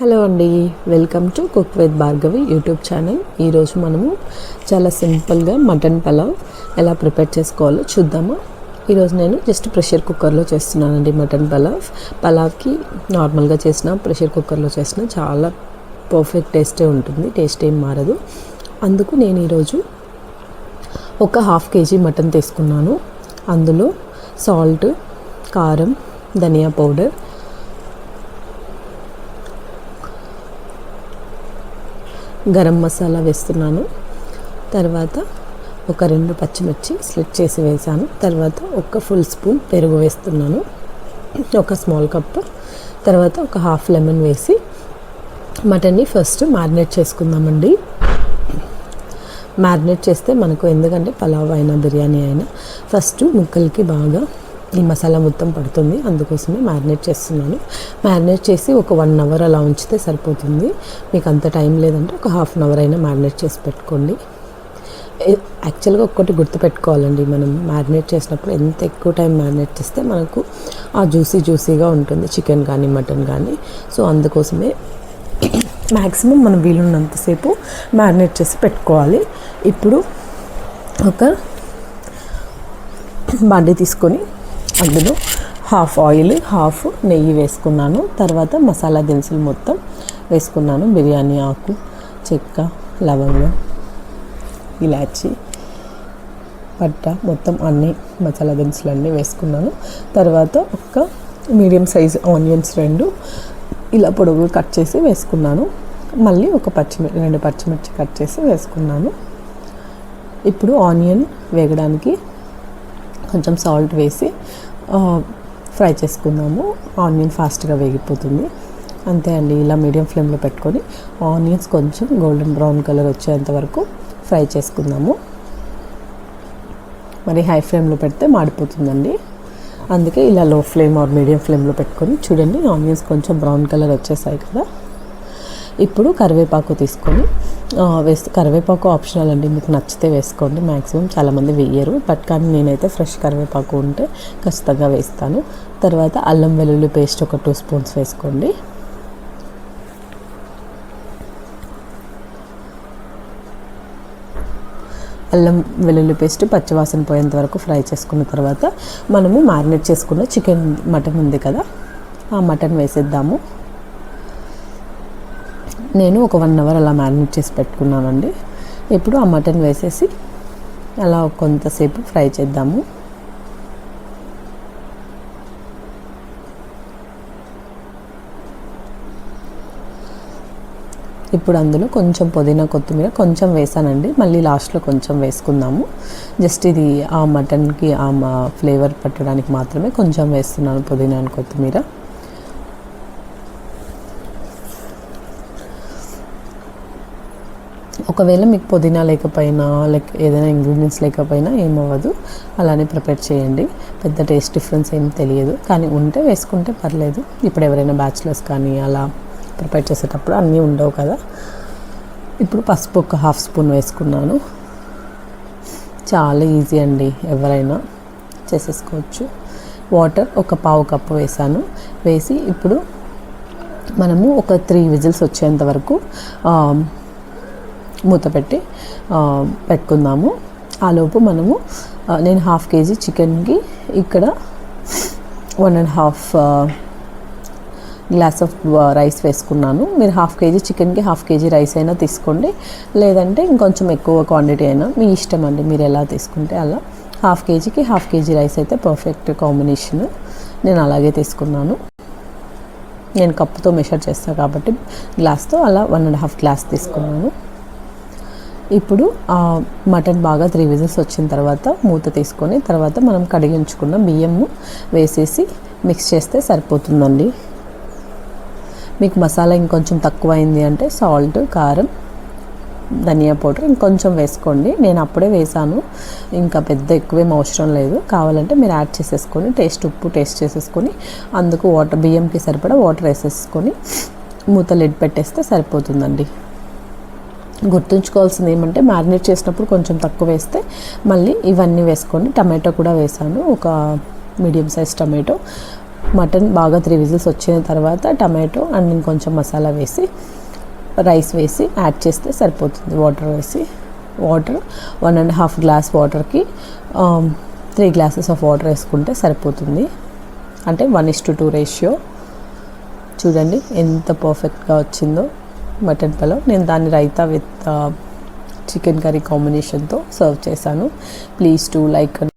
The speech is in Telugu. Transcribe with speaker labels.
Speaker 1: హలో అండి, welcome to cook with Bhargavi YouTube channel. ఈరోజు మనము చాలా సింపుల్గా మటన్ పలావ్ ఎలా ప్రిపేర్ చేసుకోవాలో చూద్దామా. ఈరోజు నేను జస్ట్ ప్రెషర్ కుక్కర్లో చేస్తున్నానండి మటన్ పలావ్కి నార్మల్గా చేసిన ప్రెషర్ కుక్కర్లో చేసిన చాలా పర్ఫెక్ట్ టేస్టే ఉంటుంది, టేస్ట్ ఏం మారదు. అందుకు నేను ఈరోజు ఒక హాఫ్ కేజీ మటన్ తీసుకున్నాను. అందులో సాల్ట్, కారం, ధనియా పౌడర్, గరం మసాలా వేస్తున్నాను. తర్వాత ఒక 2 పచ్చిమిర్చి స్లిట్ చేసి వేసాను. తర్వాత ఒక ఫుల్ స్పూన్ పెరుగు వేస్తున్నాను, ఒక స్మాల్ కప్. తర్వాత ఒక హాఫ్ లెమన్ వేసి మటన్ని ఫస్ట్ మ్యారినేట్ చేసుకుందామండి. మ్యారినేట్ చేస్తే మనకు ఎందుకంటే పలావ్ అయినా బిర్యానీ అయినా ఫస్ట్ ముక్కలకి బాగా ఈ మసాలా మొత్తం పడుతుంది, అందుకోసమే మ్యారినేట్ చేస్తున్నాను. మ్యారినేట్ చేసి ఒక 1 అవర్ అలా ఉంచితే సరిపోతుంది. మీకు అంత టైం లేదంటే ఒక హాఫ్ అన్ అవర్ అయినా మ్యారినేట్ చేసి పెట్టుకోండి. యాక్చువల్గా ఒక్కటి గుర్తుపెట్టుకోవాలండి, మనం మ్యారినేట్ చేసినప్పుడు ఎంత ఎక్కువ టైం మ్యారినేట్ చేస్తే మనకు ఆ జ్యూసీగా ఉంటుంది చికెన్ కానీ మటన్ కానీ. సో అందుకోసమే మ్యాక్సిమం మనం వీలున్నంతసేపు మ్యారినేట్ చేసి పెట్టుకోవాలి. ఇప్పుడు ఒక బాండీ తీసుకొని అందులో హాఫ్ ఆయిల్, హాఫ్ నెయ్యి వేసుకున్నాను. తర్వాత మసాలా దినుసులు మొత్తం వేసుకున్నాను. బిర్యానీ ఆకు, చెక్క, లవంగం, ఇలాచి, పట్ట, మొత్తం అన్ని మసాలా దినుసులు అన్నీ వేసుకున్నాను. తర్వాత ఒక మీడియం సైజ్ ఆనియన్స్ 2 ఇలా పొడుగు కట్ చేసి వేసుకున్నాను. మళ్ళీ ఒక 2 పచ్చిమిర్చి కట్ చేసి వేసుకున్నాను. ఇప్పుడు ఆనియన్ వేగడానికి కొంచెం సాల్ట్ వేసి ఫ్రై చేసుకుందాము. ఆనియన్ ఫాస్ట్గా వేగిపోతుంది. అంతే అండి, ఇలా మీడియం ఫ్లేమ్లో పెట్టుకొని ఆనియన్స్ కొంచెం గోల్డెన్ బ్రౌన్ కలర్ వచ్చేంత వరకు ఫ్రై చేసుకుందాము. మరి హై ఫ్లేమ్లో పెడితే మాడిపోతుందండి, అందుకే ఇలా లో ఫ్లేమ్ ఆర్ మీడియం ఫ్లేమ్లో పెట్టుకొని చూడండి. ఆనియన్స్ కొంచెం బ్రౌన్ కలర్ వచ్చేసాయి కదా. ఇప్పుడు కరివేపాకు తీసుకొని కరివేపాకు ఆప్షనల్ అండి, మీకు నచ్చితే వేసుకోండి. మ్యాక్సిమం చాలామంది వేయరు, బట్ కానీ నేనైతే ఫ్రెష్ కరివేపాకు ఉంటే ఖచ్చితంగా వేస్తాను. తర్వాత అల్లం వెల్లుల్లి పేస్ట్ ఒక 2 స్పూన్స్ వేసుకోండి. అల్లం వెల్లుల్లి పేస్ట్ పచ్చివాసన పోయేంత వరకు ఫ్రై చేసుకున్న తర్వాత మనము మ్యారినేట్ చేసుకున్న మటన్ ఉంది కదా, ఆ మటన్ వేసేద్దాము. నేను ఒక 1 అవర్ అలా మ్యారినేట్ చేసి పెట్టుకున్నానండి. ఇప్పుడు ఆ మటన్ వేసేసి అలా కొంతసేపు ఫ్రై చేద్దాము. ఇప్పుడు అందులో కొంచెం పుదీనా, కొత్తిమీర కొంచెం వేసానండి, మళ్ళీ లాస్ట్లో కొంచెం వేసుకుందాము. జస్ట్ ఇది ఆ మటన్కి ఆ ఫ్లేవర్ పట్టడానికి మాత్రమే కొంచెం వేస్తున్నాను పుదీనా అండ్ కొత్తిమీర. ఒకవేళ మీకు పుదీనా లేకపోయినా ఏదైనా ఇంగ్రీడియంట్స్ లేకపోయినా ఏమవ్వదు, అలానే ప్రిపేర్ చేయండి. పెద్ద టేస్ట్ డిఫరెన్స్ ఏం తెలియదు, కానీ ఉంటే వేసుకుంటే పర్లేదు. ఇప్పుడు ఎవరైనా బ్యాచిలర్స్ కానీ అలా ప్రిపేర్ చేసేటప్పుడు అన్నీ ఉండవు కదా. ఇప్పుడు పసుపు ఒక హాఫ్ స్పూన్ వేసుకున్నాను. చాలా ఈజీ అండి, ఎవరైనా చేసేసుకోవచ్చు. వాటర్ ఒక పావు కప్పు వేసాను. వేసి ఇప్పుడు మనము ఒక 3 విజిల్స్ వచ్చేంత వరకు మూత పెట్టి పెట్టుకుందాము. ఆలోపు మనము నేను హాఫ్ కేజీ చికెన్కి ఇక్కడ 1.5 గ్లాస్ ఆఫ్ రైస్ వేసుకున్నాను. మీరు హాఫ్ కేజీ చికెన్కి హాఫ్ కేజీ రైస్ అయినా తీసుకోండి, లేదంటే ఇంకొంచెం ఎక్కువ క్వాంటిటీ అయినా మీ ఇష్టం అండి, మీరు ఎలా తీసుకుంటే అలా. హాఫ్ కేజీకి హాఫ్ కేజీ రైస్ అయితే పర్ఫెక్ట్ కాంబినేషన్. నేను అలాగే తీసుకున్నాను. నేను కప్పుతో మెషర్ చేస్తాను కాబట్టి గ్లాస్తో అలా 1.5 గ్లాస్ తీసుకున్నాను. ఇప్పుడు మటన్ బాగా 3 విజిల్స్ వచ్చిన తర్వాత మూత తీసుకొని తర్వాత మనం కడిగి ఉంచుకున్న బియ్యము వేసేసి మిక్స్ చేస్తే సరిపోతుందండి. మీకు మసాలా ఇంకొంచెం తక్కువ అయింది అంటే సాల్ట్, కారం, ధనియా పౌడర్ ఇంకొంచెం వేసుకోండి. నేను అప్పుడే వేసాను, ఇంకా పెద్ద ఎక్కువేం అవసరం లేదు. కావాలంటే మీరు యాడ్ చేసేసుకొని ఉప్పు టేస్ట్ చేసేసుకొని అందుకు బియ్యంకి సరిపడా వాటర్ వేసేసుకొని మూత లిడ్ పెట్టేస్తే సరిపోతుందండి. గుర్తుంచుకోవాల్సింది ఏమంటే మ్యారినేట్ చేసినప్పుడు కొంచెం తక్కువ వేస్తే మళ్ళీ ఇవన్నీ వేసుకోండి. టమాటో కూడా వేసాను, ఒక మీడియం సైజ్ టమాటో. మటన్ బాగా 3 విజిల్స్ వచ్చిన తర్వాత టమాటో అండ్ ఇంకొంచెం మసాలా వేసి రైస్ వేసి యాడ్ చేస్తే సరిపోతుంది. వాటర్ 1.5 గ్లాస్ వాటర్కి 3 గ్లాసెస్ ఆఫ్ వాటర్ వేసుకుంటే సరిపోతుంది. అంటే 1:2 రేషియో. చూడండి ఎంత పర్ఫెక్ట్గా వచ్చిందో మటన్ పలావ్. నేను దాన్ని రైతా విత్ చికెన్ కర్రీ కాంబినేషన్తో సర్వ్ చేశాను. Please to like